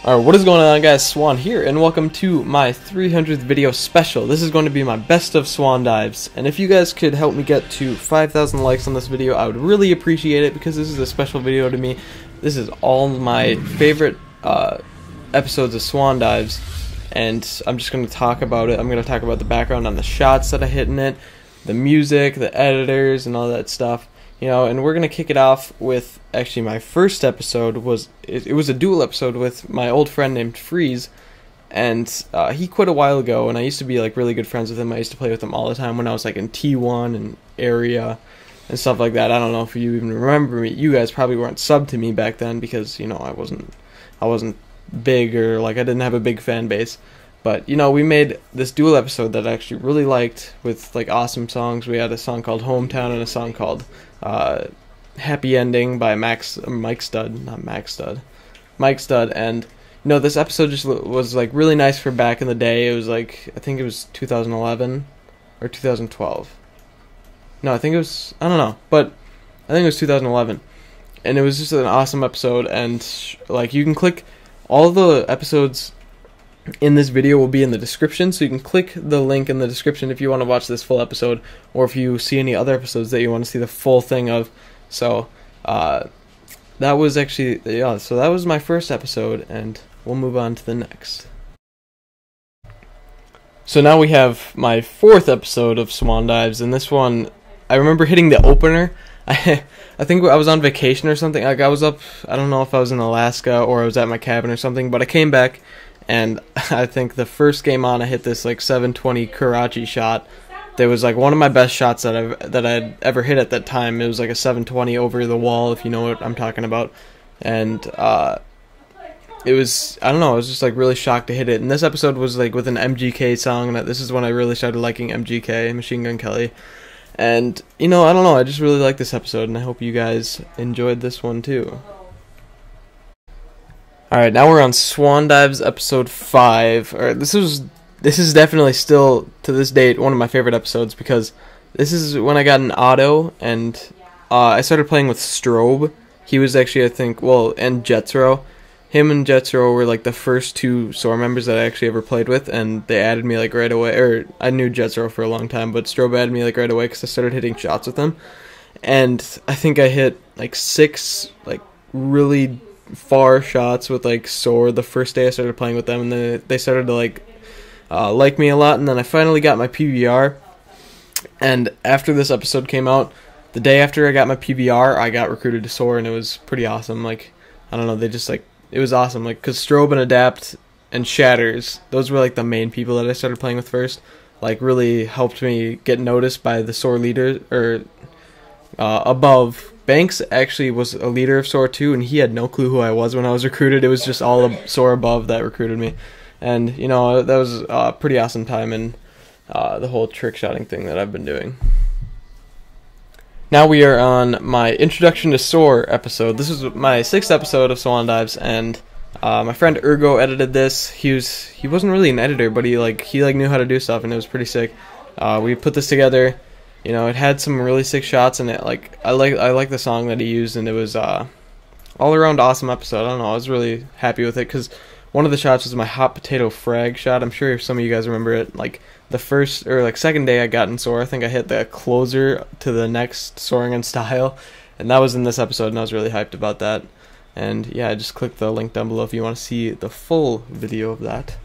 Alright, what is going on, guys? Swan here, and welcome to my 300th video special. This is going to be my best of Swan dives, and if you guys could help me get to 5,000 likes on this video, I would really appreciate it, because this is a special video to me. This is all my favorite episodes of Swan dives, and I'm just going to talk about it. I'm going to talk about the background on the shots that I hit in it, the music, the editors, and all that stuff. You know, and we're going to kick it off with, actually, my first episode was, it was a dual episode with my old friend named FaZe, and he quit a while ago, and I used to be, like, really good friends with him. I used to play with him all the time when I was, like, in T1 and area and stuff like that. I don't know if you even remember me. You guys probably weren't subbed to me back then because, you know, I wasn't big, or, like, I didn't have a big fan base. But, you know, we made this dual episode that I actually really liked with, like, awesome songs. We had a song called Hometown and a song called Happy Ending by Mike Stud, and, you know, this episode just was, like, really nice for back in the day. It was, like, I think it was 2011 or 2012. No, I think it was, I don't know, but I think it was 2011. And it was just an awesome episode, and, like, you can click all the episodes in this video will be in the description, so you can click the link in the description if you want to watch this full episode, or if you see any other episodes that you want to see the full thing of. So that was actually, yeah, so that was my first episode, and we'll move on to the next. So now we have my fourth episode of Swan Dives, and this one, I remember hitting the opener. I think I was on vacation or something. Like, I was up, I don't know if I was in Alaska or I was at my cabin or something, but I came back, and I think the first game on, I hit this, like, 720 Karachi shot. That was, like, one of my best shots that I'd ever hit at that time. It was, like, a 720 over the wall, if you know what I'm talking about. And it was, I don't know, I was just, like, really shocked to hit it. And this episode was, like, with an MGK song, and this is when I really started liking MGK, Machine Gun Kelly. And, you know, I don't know, I just really like this episode, and I hope you guys enjoyed this one too. Alright, now we're on Swan Dives episode 5. Alright, this is definitely still, to this date, one of my favorite episodes, because this is when I got an auto, and I started playing with Strobe. He was actually, I think, well, and Jethro. Him and Jethro were, like, the first two SOAR members that I actually ever played with, and they added me, like, right away. Or, I knew Jethro for a long time, but Strobe added me, like, right away, because I started hitting shots with him. And I think I hit, like, 6, like, really far shots with, like, SOAR the first day I started playing with them, and then they started to, like me a lot, and then I finally got my PBR. And after this episode came out, the day after I got my PBR, I got recruited to SOAR, and it was pretty awesome. Like, I don't know, they just, like, it was awesome, like, because Strobe and Adapt and Shatters, those were, like, the main people that I started playing with first, like, really helped me get noticed by the SOAR leader, or above. Banks actually was a leader of SOAR too, and he had no clue who I was when I was recruited. It was just all of SOAR above that recruited me. And, you know, that was a pretty awesome time in the whole trick shotting thing that I've been doing. Now we are on my Introduction to SOAR episode. This is my 6th episode of Swan Dives, and my friend Ergo edited this. He wasn't really an editor, but he knew how to do stuff, and it was pretty sick. We put this together. You know, it had some really sick shots, and it, like, I like the song that he used, and it was all around awesome episode. I don't know, I was really happy with it, because one of the shots was my hot potato frag shot. I'm sure some of you guys remember it. Like, the first, or, like, second day I got in SOAR, I think I hit the closer to the next Soaring in Style, and that was in this episode, and I was really hyped about that. And yeah, just click the link down below if you want to see the full video of that.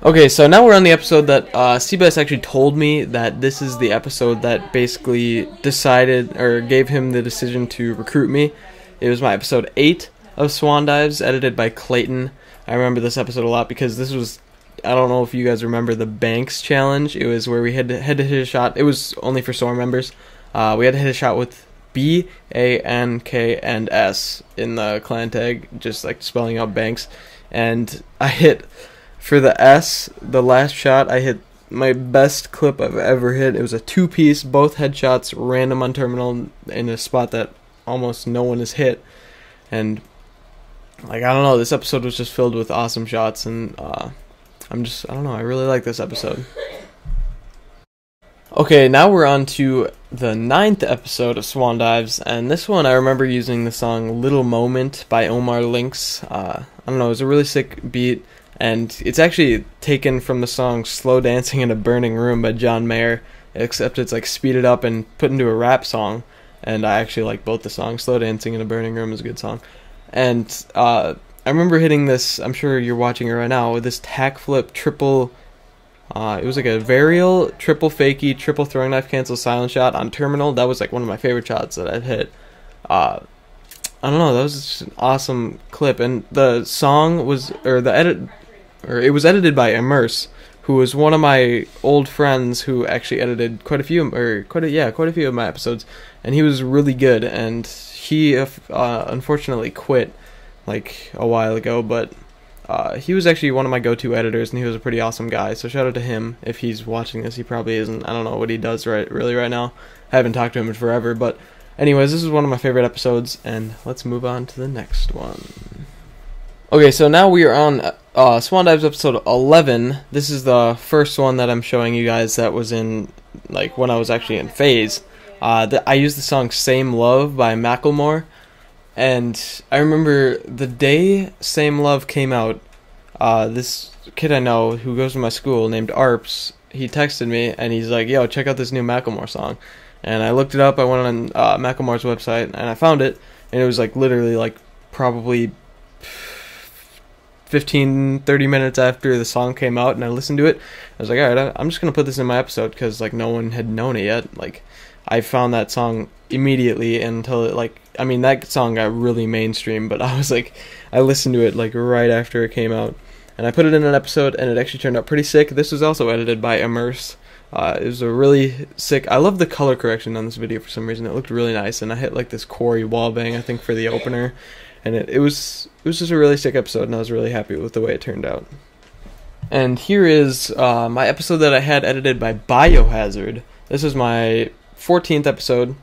Okay, so now we're on the episode that CBS actually told me that this is the episode that basically decided, or gave him the decision to recruit me. It was my episode 8 of Swan Dives, edited by Clayton. I remember this episode a lot because this was, I don't know if you guys remember the Banks challenge. It was where we had to hit a shot. It was only for SOAR members. We had to hit a shot with B, A, N, K, and S in the clan tag, just, like, spelling out Banks. And I hit, for the S, the last shot, I hit my best clip I've ever hit. It was a 2-piece, both headshots, random on terminal, in a spot that almost no one has hit. And, like, I don't know, this episode was just filled with awesome shots, and I don't know, I really like this episode. Okay, now we're on to the 9th episode of Swan Dives, and this one I remember using the song Little Moment by Omar Lynx. I don't know, it was a really sick beat, and it's actually taken from the song Slow Dancing in a Burning Room by John Mayer, except it's like speeded up and put into a rap song, and I actually like both the songs. Slow Dancing in a Burning Room is a good song. And I remember hitting this, I'm sure you're watching it right now, with this tack flip triple. It was like a varial, triple fakie, triple throwing knife cancel silent shot on terminal. That was like one of my favorite shots that I've hit. I don't know, that was just an awesome clip. And the song was, it was edited by Immerse, who was one of my old friends who actually edited quite a few of my episodes. And he was really good, and he unfortunately quit like a while ago, but he was actually one of my go-to editors, and he was a pretty awesome guy, so shout out to him. If he's watching this, he probably isn't. I don't know what he does right now. I haven't talked to him in forever, but anyways, this is one of my favorite episodes, and let's move on to the next one. Okay, so now we are on Swan Dives episode 11. This is the first one that I'm showing you guys that was in, like, when I was actually in FaZe. I used the song Same Love by Macklemore. And I remember the day Same Love came out, this kid I know who goes to my school named Arps, he texted me and he's like, yo, check out this new Macklemore song. And I looked it up, I went on Macklemore's website and I found it, and it was like literally like probably 15-30 minutes after the song came out, and I listened to it. I was like, alright, I'm just going to put this in my episode because like no one had known it yet. Like, I found that song immediately until it, like, I mean, that song got really mainstream, but I was like, I listened to it like right after it came out, and I put it in an episode, and it actually turned out pretty sick. This was also edited by Immerse. It was a really sick, I love the color correction on this video for some reason. It looked really nice, and I hit like this Corey wallbang, I think, for the opener, and it was just a really sick episode, and I was really happy with the way it turned out. And here is my episode that I had edited by Biohazard. This is my 14th episode,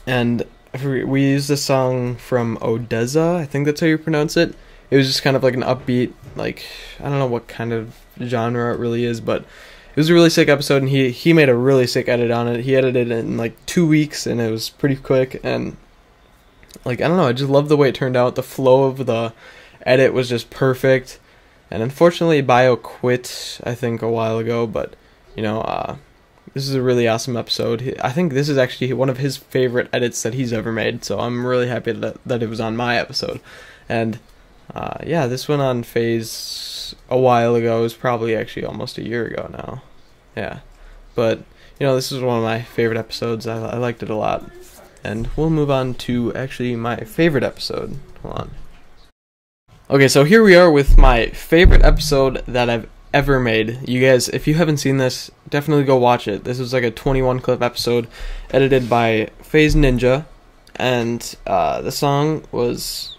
and we used a song from Odessa, I think that's how you pronounce it. It was just kind of like an upbeat, like, I don't know what kind of genre it really is, but it was a really sick episode, and he made a really sick edit on it. He edited it in like 2 weeks, and it was pretty quick, and like, I don't know, I just love the way it turned out. The flow of the edit was just perfect, and unfortunately Bio quit, I think, a while ago, but, you know, this is a really awesome episode. I think this is actually one of his favorite edits that he's ever made, so I'm really happy that it was on my episode. And yeah, this went on FaZe a while ago. It was probably actually almost a year ago now. Yeah, but you know, this is one of my favorite episodes. I liked it a lot. And we'll move on to actually my favorite episode. Hold on. Okay, so here we are with my favorite episode that I've ever made. You guys, if you haven't seen this, definitely go watch it. This was like a 21 clip episode edited by FaZe Ninja, and the song was,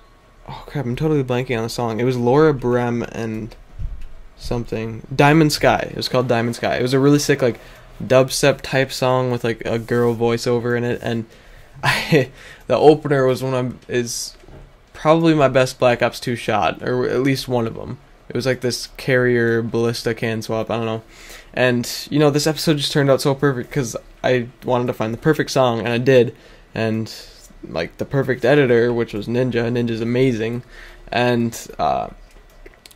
oh crap, I'm totally blanking on the song. It was Laura Brem and something, Diamond Sky. It was called Diamond Sky. It was a really sick like dubstep type song with like a girl voiceover in it, and the opener was is probably my best Black Ops 2 shot, or at least one of them. It was like this carrier ballista can swap, I don't know. And, you know, this episode just turned out so perfect because I wanted to find the perfect song, and I did. And, like, the perfect editor, which was Ninja. Ninja's amazing. And,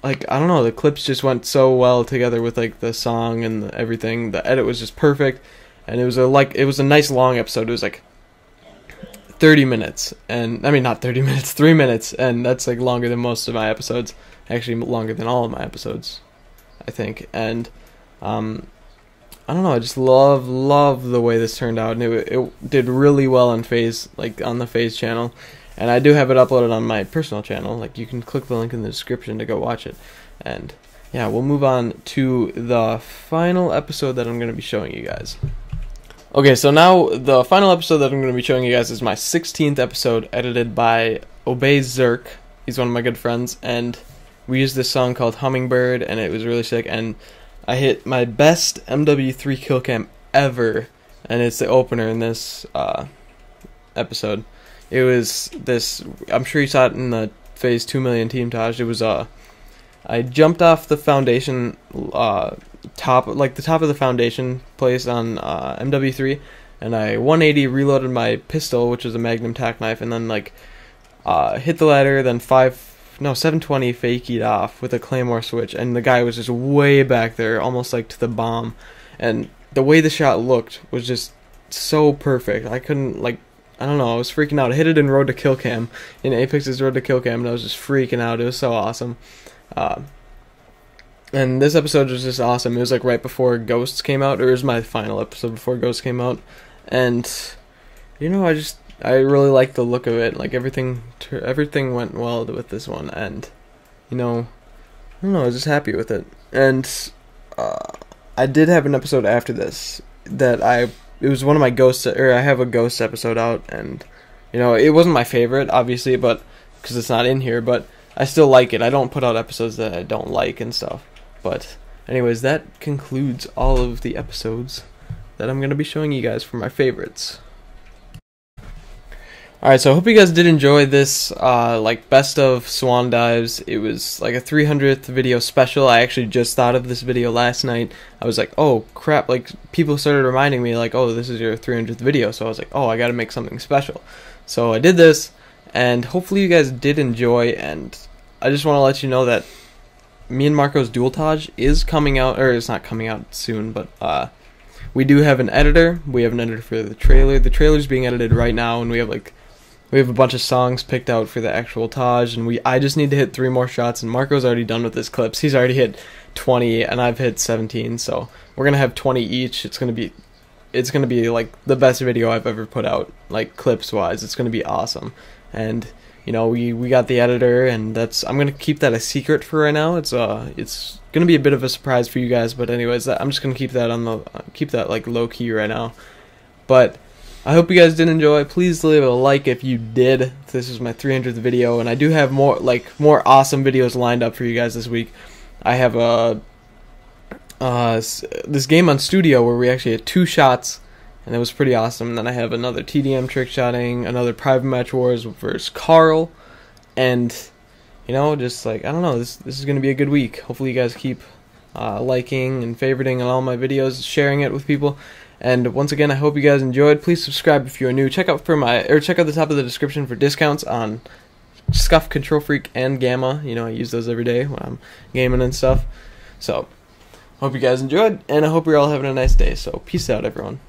like, I don't know, the clips just went so well together with, like, the song and everything. The edit was just perfect. And it was a nice long episode. It was, like, 30 minutes. And, I mean, not 30 minutes, 3 minutes. And that's, like, longer than most of my episodes. Actually longer than all of my episodes, I think. And I don't know, I just love the way this turned out, and it did really well on FaZe, like on the FaZe channel, and I do have it uploaded on my personal channel. Like, you can click the link in the description to go watch it. And yeah, we'll move on to the final episode that I'm going to be showing you guys. Okay, so now the final episode that I'm going to be showing you guys is my 16th episode, edited by Obey Zerk. He's one of my good friends, and we used this song called Hummingbird, and it was really sick, and I hit my best MW3 kill cam ever, and it's the opener in this episode. It was this, I'm sure you saw it in the FaZe 2 million team Taj. It was I jumped off the foundation top of the foundation place on MW3, and I 180 reloaded my pistol, which is a Magnum tack knife, and then like hit the ladder, then 720 fakied off with a claymore switch, and the guy was just way back there, almost like to the bomb, and the way the shot looked was just so perfect. I couldn't, like, I don't know, I was freaking out. I hit it in Road to Kill Cam, in Apex's Road to Kill Cam, and I was just freaking out. It was so awesome. And this episode was just awesome. It was like right before Ghosts came out, or it was my final episode before Ghosts came out, and you know, I really liked the look of it. Like everything went well with this one, and you know, I don't know, I was just happy with it. And I did have an episode after this that it was one of my ghosts, or I have a ghost episode out, and you know, it wasn't my favorite, obviously, but because it's not in here, but I still like it. I don't put out episodes that I don't like and stuff. But anyways, that concludes all of the episodes that I'm going to be showing you guys for my favorites. Alright, so I hope you guys did enjoy this, like, best of Swan Dives. It was like a 300th video special. I actually just thought of this video last night. I was like, oh crap, like, people started reminding me, like, oh, this is your 300th video. So I was like, oh, I gotta make something special. So I did this, and hopefully you guys did enjoy, and I just want to let you know that me and Marco's Dual Taj is coming out, or it's not coming out soon, but we do have an editor. We have an editor for the trailer. The trailer's being edited right now, and we have a bunch of songs picked out for the actual Taj, and I just need to hit 3 more shots, and Marco's already done with his clips. He's already hit 20, and I've hit 17, so we're gonna have 20 each. It's gonna be like the best video I've ever put out, like clips wise. It's gonna be awesome, and you know, we got the editor, and I'm gonna keep that a secret for right now. It's gonna be a bit of a surprise for you guys, but anyways, I'm just gonna keep that like low key right now. But I hope you guys did enjoy. Please leave a like if you did. This is my 300th video, and I do have more awesome videos lined up for you guys this week. I have this game on Studio where we actually had 2 shots, and it was pretty awesome. And then I have another TDM trick shotting, another Private Match Wars versus Carl, and you know, just like, I don't know, this is gonna be a good week. Hopefully you guys keep liking and favoriting on all my videos, sharing it with people. And once again, I hope you guys enjoyed. Please subscribe if you are new. Check out the top of the description for discounts on Scuff, Control Freak, and Gamma. You know, I use those every day when I'm gaming and stuff. So, hope you guys enjoyed, and I hope you're all having a nice day. So, peace out, everyone.